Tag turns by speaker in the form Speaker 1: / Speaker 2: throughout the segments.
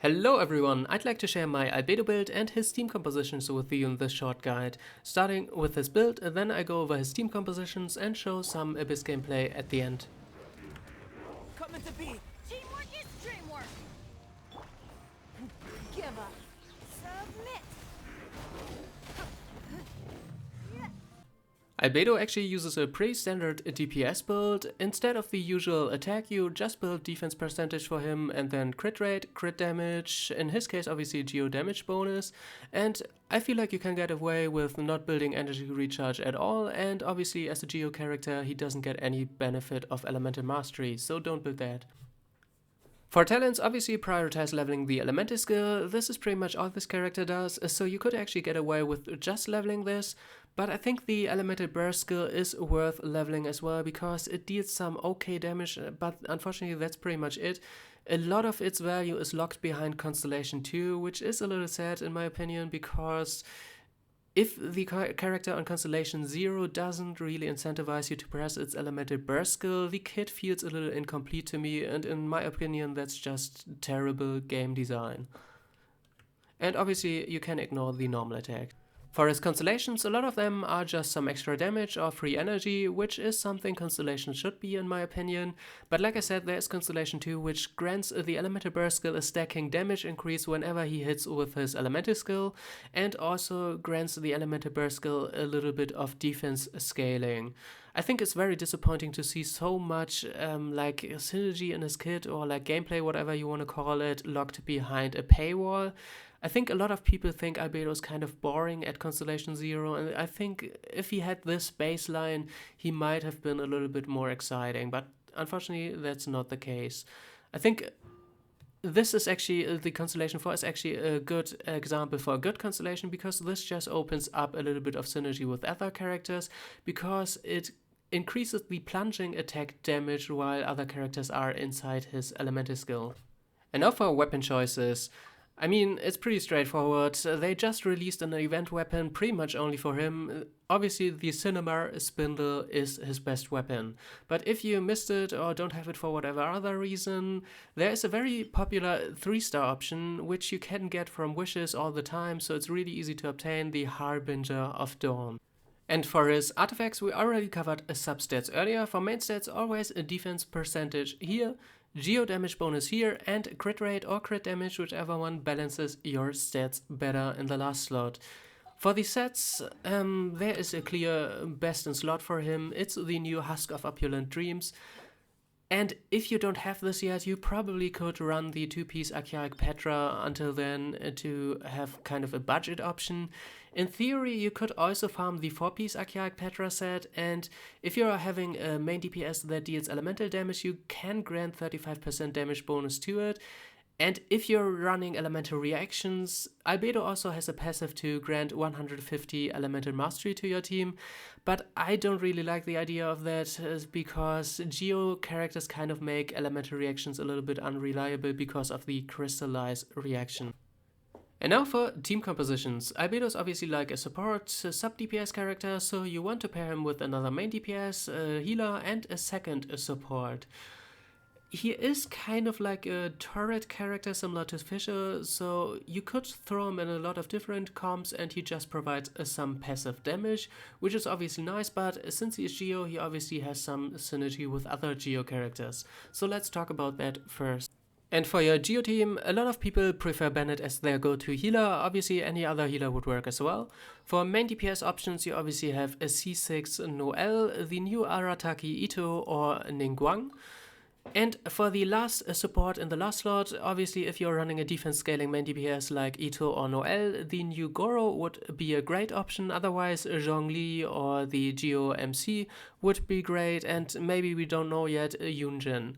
Speaker 1: Hello everyone, I'd like to share my Albedo build and his team compositions with you in this short guide. Starting with his build, then I go over his team compositions and show some Abyss gameplay at the end.
Speaker 2: Coming to be.
Speaker 3: Teamwork is dreamwork. Give up. Submit.
Speaker 1: Albedo actually uses a pretty standard DPS build. Instead of the usual attack, you just build defense percentage for him and then crit rate, crit damage, in his case obviously geo damage bonus, and I feel like you can get away with not building energy recharge at all, and obviously as a geo character he doesn't get any benefit of elemental mastery, so don't build that. For talents, obviously prioritize leveling the elemental skill. This is pretty much all this character does, so you could actually get away with just leveling this, but I think the elemental burst skill is worth leveling as well because it deals some okay damage, but unfortunately that's pretty much it. A lot of its value is locked behind Constellation 2, which is a little sad in my opinion because if the character on Constellation 0 doesn't really incentivize you to press its elemental burst skill, the kit feels a little incomplete to me, and in my opinion that's just terrible game design. And obviously you can ignore the normal attack. For his constellations, a lot of them are just some extra damage or free energy, which is something Constellations should be in my opinion. But like I said, there is Constellation 2, which grants the Elemental Burst skill a stacking damage increase whenever he hits with his Elemental skill, and also grants the Elemental Burst skill a little bit of defense scaling. I think it's very disappointing to see so much like synergy in his kit, or like gameplay, whatever you want to call it, locked behind a paywall. I think a lot of people think Albedo is kind of boring at Constellation 0, and I think if he had this baseline, he might have been a little bit more exciting, but unfortunately that's not the case. I think this is actually, the Constellation 4 is actually a good example for a good Constellation, because this just opens up a little bit of synergy with other characters, because it increases the plunging attack damage while other characters are inside his elemental skill. And now for weapon choices. I mean, it's pretty straightforward. They just released an event weapon pretty much only for him. Obviously, the Cinema Spindle is his best weapon. But if you missed it or don't have it for whatever other reason, there is a very popular 3-star option, which you can get from wishes all the time, so it's really easy to obtain, the Harbinger of Dawn. And for his artifacts, we already covered substats earlier. For main stats, always a defense percentage here, geo damage bonus here, and crit rate or crit damage, whichever one balances your stats better in the last slot. For the sets, there is a clear best in slot for him. It's the new Husk of Opulent Dreams. And if you don't have this yet, you probably could run the 2-piece Archaic Petra until then to have kind of a budget option. In theory, you could also farm the 4-piece Archaic Petra set, and if you are having a main DPS that deals elemental damage, you can grant 35% damage bonus to it. And if you're running elemental reactions, Albedo also has a passive to grant 150 elemental mastery to your team, but I don't really like the idea of that because geo characters kind of make elemental reactions a little bit unreliable because of the crystallize reaction. And now for team compositions. Albedo is obviously like a support sub-DPS character, so you want to pair him with another main DPS, a healer, and a second support. He is kind of like a turret character similar to Fisher, so you could throw him in a lot of different comps and he just provides some passive damage, which is obviously nice, but since he is Geo, he obviously has some synergy with other Geo characters. So let's talk about that first. And for your Geo team, a lot of people prefer Bennett as their go-to healer. Obviously any other healer would work as well. For main DPS options, you obviously have a C6 Noel, the new Arataki Ito, or Ningguang. And for the last support in the last slot, obviously if you're running a defense scaling main DPS like Ito or Noel, the new Goro would be a great option. Otherwise, Zhongli or the Geo MC would be great, and maybe we don't know yet, Yunjin.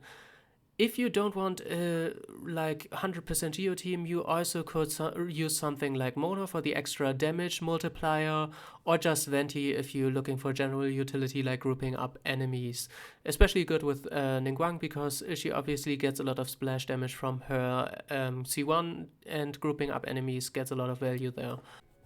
Speaker 1: If you don't want a like 100% Geo team, you also could use something like Mona for the extra damage multiplier, or just Venti if you're looking for general utility like grouping up enemies. Especially good with Ningguang because she obviously gets a lot of splash damage from her C1, and grouping up enemies gets a lot of value there.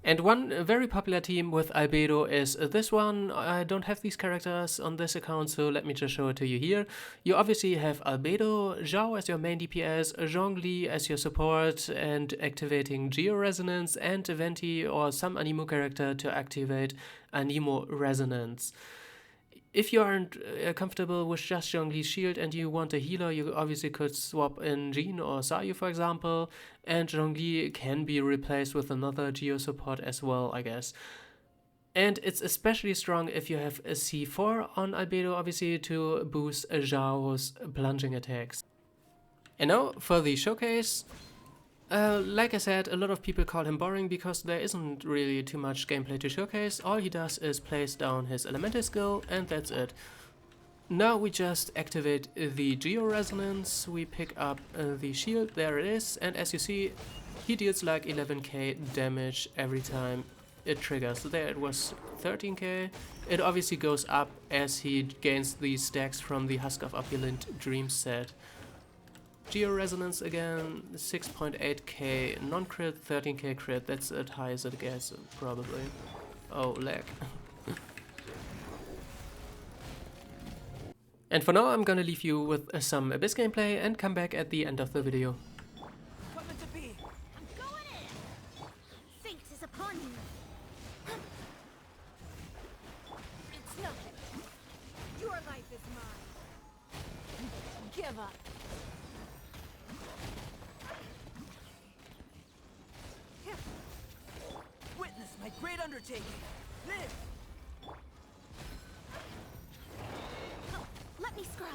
Speaker 1: And one very popular team with Albedo is this one. I don't have these characters on this account, so let me just show it to you here. You obviously have Albedo, Zhao as your main DPS, Zhongli as your support and activating Geo-Resonance, and Venti or some Anemo character to activate Anemo Resonance. If you aren't comfortable with just Zhongli's shield and you want a healer, you obviously could swap in Jean or Sayu, for example, and Zhongli can be replaced with another Geo support as well, I guess. And it's especially strong if you have a C4 on Albedo, obviously, to boost Zhao's plunging attacks. And now for the showcase. Like I said, a lot of people call him boring because there isn't really too much gameplay to showcase. All he does is place down his elemental skill and that's it. Now we just activate the Geo-Resonance, we pick up the shield, there it is, and as you see, he deals like 11k damage every time it triggers. There it was 13k. It obviously goes up as he gains the stacks from the Husk of Opulent Dream set. Geo-Resonance again, 6.8k non-crit, 13k crit, that's as high as it gets, probably. Oh, lag. And for now I'm gonna leave you with some Abyss gameplay and come back at the end of the video.
Speaker 2: Coming to B.
Speaker 3: I'm going in. Fate is upon you. It's nothing. Your life is mine.
Speaker 2: Give up. Witness my great undertaking. Live.
Speaker 3: Oh, let me scribe.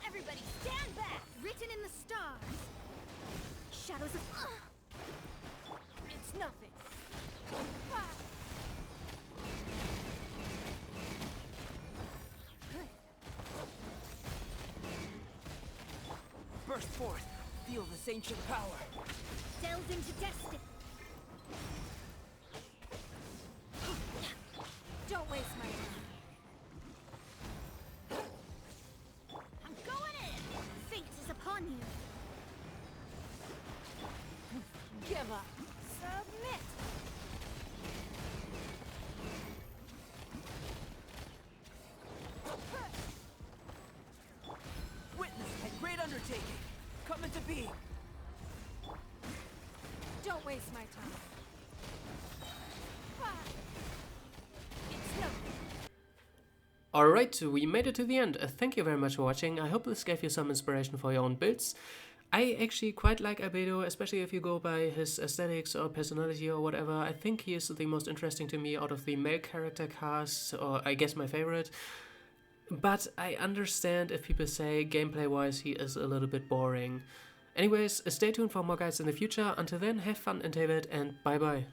Speaker 3: Everybody stand back. Written in the stars. Shadows of...
Speaker 2: It's nothing. Burst forth. Feel this ancient power.
Speaker 3: Delved into destiny. Don't waste my time. I'm going in. Fate is upon you.
Speaker 2: Give up.
Speaker 3: Submit.
Speaker 2: Witness my great undertaking. Coming to B.
Speaker 3: Don't waste my time. It's nothing.
Speaker 1: Alright, we made it to the end. Thank you very much for watching. I hope this gave you some inspiration for your own builds. I actually quite like Albedo, especially if you go by his aesthetics or personality or whatever. I think he is the most interesting to me out of the male character cast, or I guess my favorite. But I understand if people say gameplay-wise he is a little bit boring. Anyways, stay tuned for more guides in the future. Until then, have fun in David and bye bye.